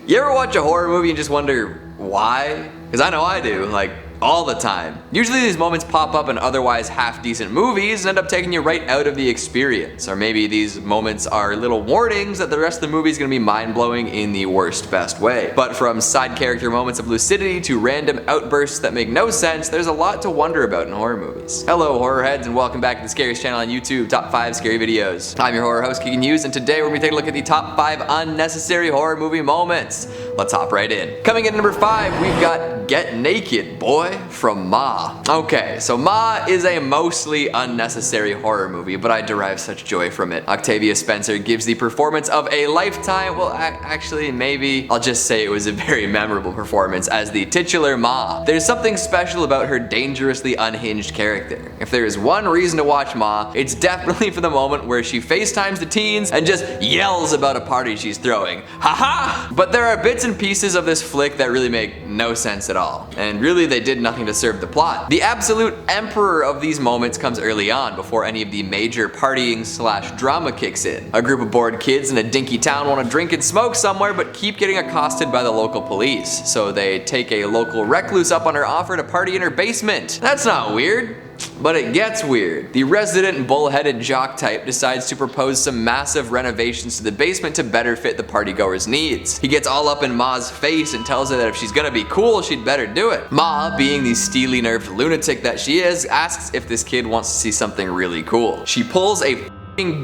You ever watch a horror movie and just wonder why? Because I know I do, like, all the time. Usually these moments pop up in otherwise half-decent movies and end up taking you right out of the experience. Or maybe these moments are little warnings that the rest of the movie is going to be mind-blowing in the worst best way. But from side character moments of lucidity to random outbursts that make no sense, there's a lot to wonder about in horror movies. Hello horror heads, and welcome back to the Scariest channel on YouTube, Top 5 Scary Videos. I'm your horror host Keegan Hughes, and today we're going to be taking a look at the top 5 unnecessary horror movie moments. Let's hop right in. Coming in at number 5, we've got Get Naked, Boy from Ma. Okay, so Ma is a mostly unnecessary horror movie, but I derive such joy from it. Octavia Spencer gives the performance of a lifetime. Well, actually, maybe I'll just say it was a very memorable performance as the titular Ma. There's something special about her dangerously unhinged character. If there is one reason to watch Ma, it's definitely for the moment where she FaceTimes the teens and just yells about a party she's throwing. Haha! But there are bits and pieces of this flick that really make no sense at all. And really, they did nothing to serve the plot. The absolute emperor of these moments comes early on, before any of the major partying / drama kicks in. A group of bored kids in a dinky town want to drink and smoke somewhere, but keep getting accosted by the local police. So they take a local recluse up on her offer to party in her basement. That's not weird. But it gets weird. The resident bullheaded jock type decides to propose some massive renovations to the basement to better fit the partygoers' needs. He gets all up in Ma's face and tells her that if she's gonna be cool, she'd better do it. Ma, being the steely nerved lunatic that she is, asks if this kid wants to see something really cool. She pulls a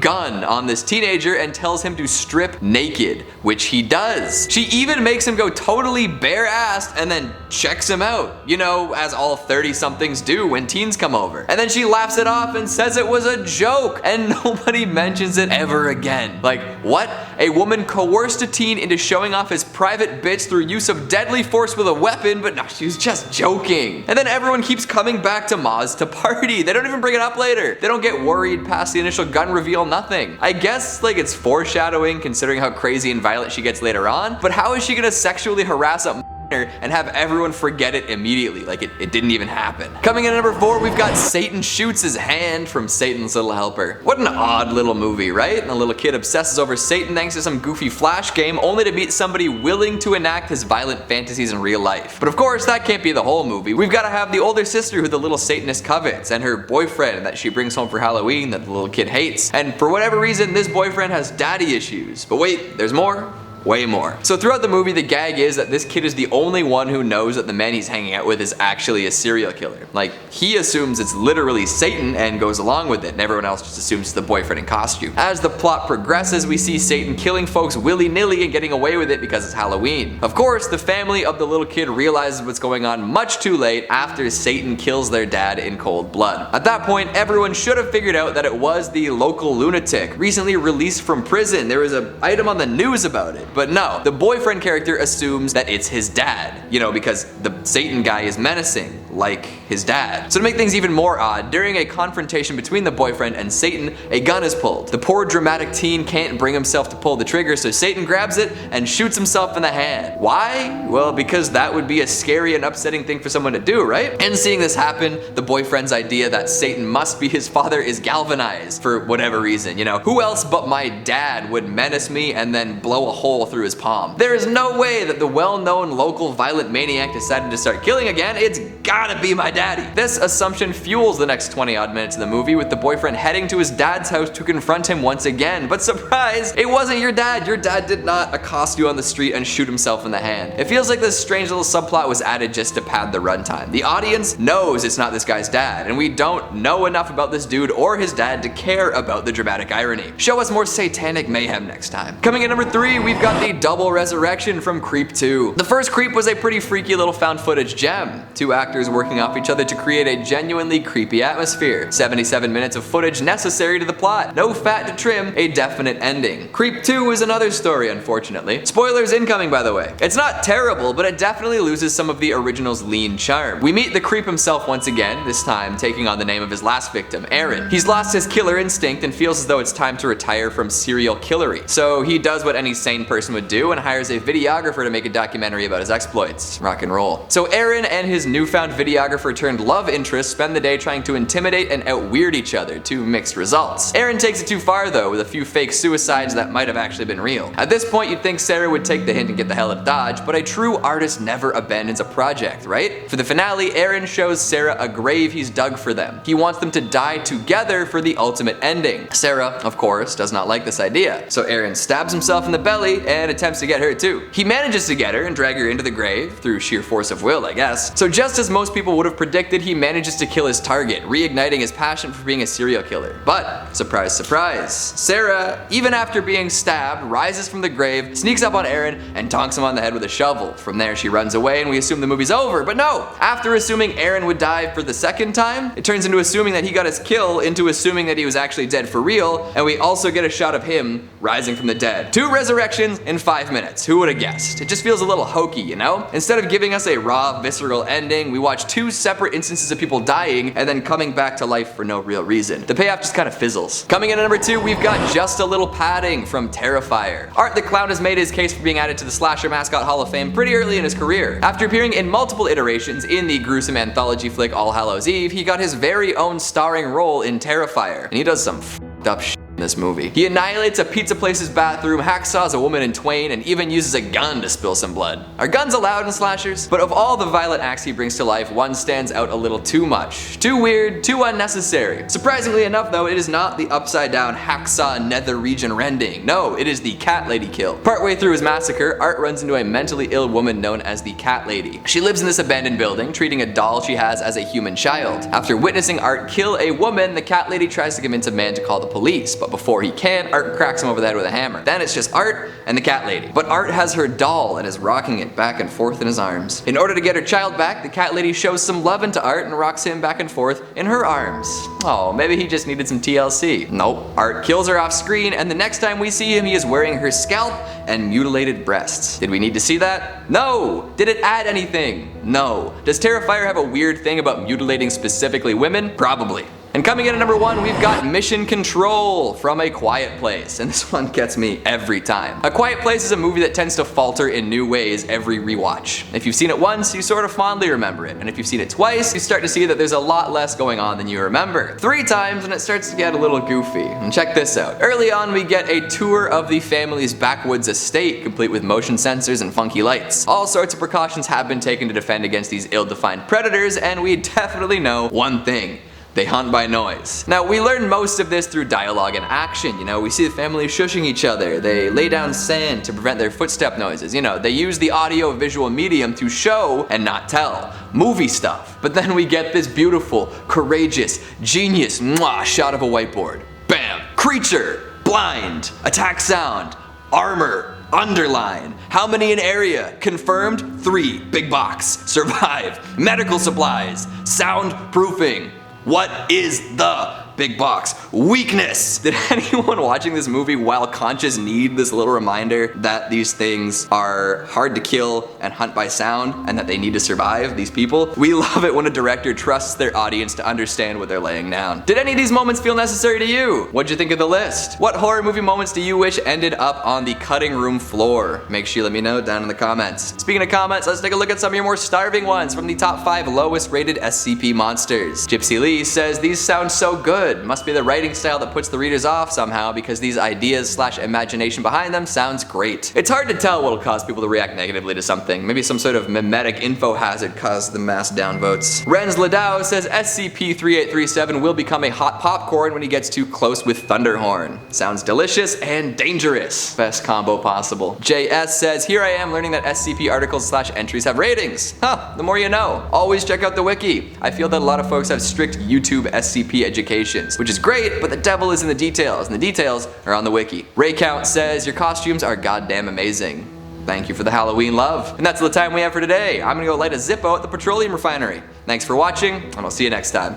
gun on this teenager and tells him to strip naked, which he does. She even makes him go totally bare-assed and then checks him out, you know, as all 30-somethings do when teens come over. And then she laughs it off and says it was a joke, and nobody mentions it ever again. Like, what? A woman coerced a teen into showing off his private bits through use of deadly force with a weapon, but no, she was just joking. And then everyone keeps coming back to Ma's to party. They don't even bring it up later. They don't get worried past the initial gun reveal, nothing. I guess like it's foreshadowing considering how crazy and violent she gets later on, but how is she gonna sexually harass a and have everyone forget it immediately, like it didn't even happen? Coming in at number 4, we've got Satan Shoots His Hand from Satan's Little Helper. What an odd little movie, right? A little kid obsesses over Satan thanks to some goofy flash game, only to meet somebody willing to enact his violent fantasies in real life. But of course, that can't be the whole movie. We've got to have the older sister who the little Satanist covets, and her boyfriend that she brings home for Halloween that the little kid hates. And for whatever reason, this boyfriend has daddy issues. But wait, there's more. Way more. So throughout the movie, the gag is that this kid is the only one who knows that the man he's hanging out with is actually a serial killer. Like, he assumes it's literally Satan and goes along with it, and everyone else just assumes it's the boyfriend in costume. As the plot progresses, we see Satan killing folks willy-nilly and getting away with it because it's Halloween. Of course, the family of the little kid realizes what's going on much too late after Satan kills their dad in cold blood. At that point, everyone should have figured out that it was the local lunatic, recently released from prison. There was an item on the news about it. But no, the boyfriend character assumes that it's his dad, you know, because the Satan guy is menacing, like his dad. So to make things even more odd, during a confrontation between the boyfriend and Satan, a gun is pulled. The poor dramatic teen can't bring himself to pull the trigger, so Satan grabs it and shoots himself in the hand. Why? Well, because that would be a scary and upsetting thing for someone to do, right? And seeing this happen, the boyfriend's idea that Satan must be his father is galvanized for whatever reason, you know. Who else but my dad would menace me and then blow a hole through his palm? There is no way that the well-known local violent maniac decided to start killing again. It's gotta be my daddy. This assumption fuels the next 20 odd minutes of the movie, with the boyfriend heading to his dad's house to confront him once again. But surprise, it wasn't your dad. Your dad did not accost you on the street and shoot himself in the hand. It feels like this strange little subplot was added just to pad the runtime. The audience knows it's not this guy's dad, and we don't know enough about this dude or his dad to care about the dramatic irony. Show us more satanic mayhem next time. Coming in number 3, we've got the double resurrection from Creep 2. The first Creep was a pretty freaky little found footage gem. Two actors working off each other to create a genuinely creepy atmosphere. 77 minutes of footage necessary to the plot. No fat to trim, a definite ending. Creep 2 is another story, unfortunately. Spoilers incoming, by the way. It's not terrible, but it definitely loses some of the original's lean charm. We meet the creep himself once again, this time taking on the name of his last victim, Aaron. He's lost his killer instinct and feels as though it's time to retire from serial killery. So he does what any sane person would do and hires a videographer to make a documentary about his exploits. Rock and roll. So Aaron and his newfound videographer turned love interest spend the day trying to intimidate and out-weird each other, two mixed results. Aaron takes it too far though, with a few fake suicides that might have actually been real. At this point you'd think Sarah would take the hint and get the hell out of Dodge, but a true artist never abandons a project, right? For the finale, Aaron shows Sarah a grave he's dug for them. He wants them to die together for the ultimate ending. Sarah, of course, does not like this idea, so Aaron stabs himself in the belly and attempts to get her too. He manages to get her and drag her into the grave, through sheer force of will, I guess. So just as most people would have predicted, he manages to kill his target, reigniting his passion for being a serial killer. But, surprise surprise, Sarah, even after being stabbed, rises from the grave, sneaks up on Aaron, and donks him on the head with a shovel. From there she runs away and we assume the movie's over, but no! After assuming Aaron would die for the second time, it turns into assuming that he got his kill into assuming that he was actually dead for real, and we also get a shot of him rising from the dead. 2 resurrections in 5 minutes. Who would have guessed? It just feels a little hokey, you know? Instead of giving us a raw, visceral ending, we watch 2 separate instances of people dying and then coming back to life for no real reason. The payoff just kind of fizzles. Coming in at number 2, we've got Just a Little Padding from Terrifier. Art the Clown has made his case for being added to the Slasher Mascot Hall of Fame pretty early in his career. After appearing in multiple iterations in the gruesome anthology flick All Hallows Eve, he got his very own starring role in Terrifier, and he does some f***ed up shit in this movie. He annihilates a pizza place's bathroom, hacksaws a woman in twain, and even uses a gun to spill some blood. Are guns allowed in slashers? But of all the violent acts he brings to life, one stands out a little too much. Too weird, too unnecessary. Surprisingly enough though, it is not the upside down hacksaw nether region rending. No, it is the cat lady kill. Partway through his massacre, Art runs into a mentally ill woman known as the Cat Lady. She lives in this abandoned building, treating a doll she has as a human child. After witnessing Art kill a woman, the Cat Lady tries to convince a man to call the police, but before he can, Art cracks him over the head with a hammer. Then it's just Art and the Cat Lady. But Art has her doll and is rocking it back and forth in his arms. In order to get her child back, the Cat Lady shows some love into Art and rocks him back and forth in her arms. Oh, maybe he just needed some TLC. Nope. Art kills her off screen, and the next time we see him, he is wearing her scalp and mutilated breasts. Did we need to see that? No! Did it add anything? No. Does Terrifier have a weird thing about mutilating specifically women? Probably. And coming in at number 1, we've got Mission Control from A Quiet Place, and this one gets me every time. A Quiet Place is a movie that tends to falter in new ways every rewatch. If you've seen it once, you sort of fondly remember it, and if you've seen it twice, you start to see that there's a lot less going on than you remember. 3 times and it starts to get a little goofy. And check this out. Early on, we get a tour of the family's backwoods estate, complete with motion sensors and funky lights. All sorts of precautions have been taken to defend against these ill-defined predators, and we definitely know one thing. They hunt by noise. Now, we learn most of this through dialogue and action, you know, we see the family shushing each other, they lay down sand to prevent their footstep noises, you know, they use the audio-visual medium to show and not tell. Movie stuff. But then we get this beautiful, courageous, genius shot of a whiteboard. Bam! Creature! Blind! Attack sound! Armor! Underline. How many in area? Confirmed? 3. Big box. Survive. Medical supplies. Soundproofing. What is the big box? Weakness! Did anyone watching this movie while conscious need this little reminder that these things are hard to kill and hunt by sound and that they need to survive, these people? We love it when a director trusts their audience to understand what they're laying down. Did any of these moments feel necessary to you? What'd you think of the list? What horror movie moments do you wish ended up on the cutting room floor? Make sure you let me know down in the comments. Speaking of comments, let's take a look at some of your more starving ones from the top 5 lowest rated SCP monsters. Gypsy Lee says, these sound so good. Must be the writing style that puts the readers off somehow because these ideas / imagination behind them sounds great. It's hard to tell what'll cause people to react negatively to something. Maybe some sort of mimetic info hazard caused the mass downvotes. Renz Ladau says SCP-3837 will become a hot popcorn when he gets too close with Thunderhorn. Sounds delicious and dangerous. Best combo possible. JS says, here I am learning that SCP articles / entries have ratings. Huh, the more you know. Always check out the wiki. I feel that a lot of folks have strict YouTube SCP education, which is great, but the devil is in the details, and the details are on the wiki. Raycount says, your costumes are goddamn amazing. Thank you for the Halloween love. And that's all the time we have for today. I'm gonna go light a Zippo at the petroleum refinery. Thanks for watching, and I'll see you next time.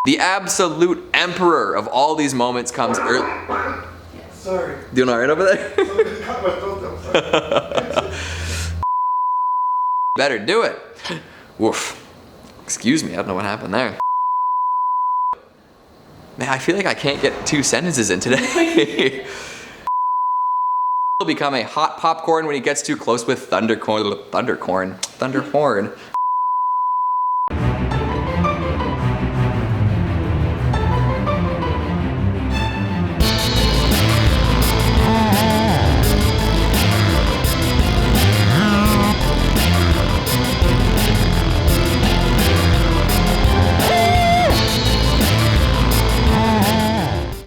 The absolute emperor of all these moments comes early. Sorry. Doing alright over there? Better do it. Woof. Excuse me, I don't know what happened there. Man, I feel like I can't get 2 sentences in today. Will become a hot popcorn when he gets too close with Thunderhorn.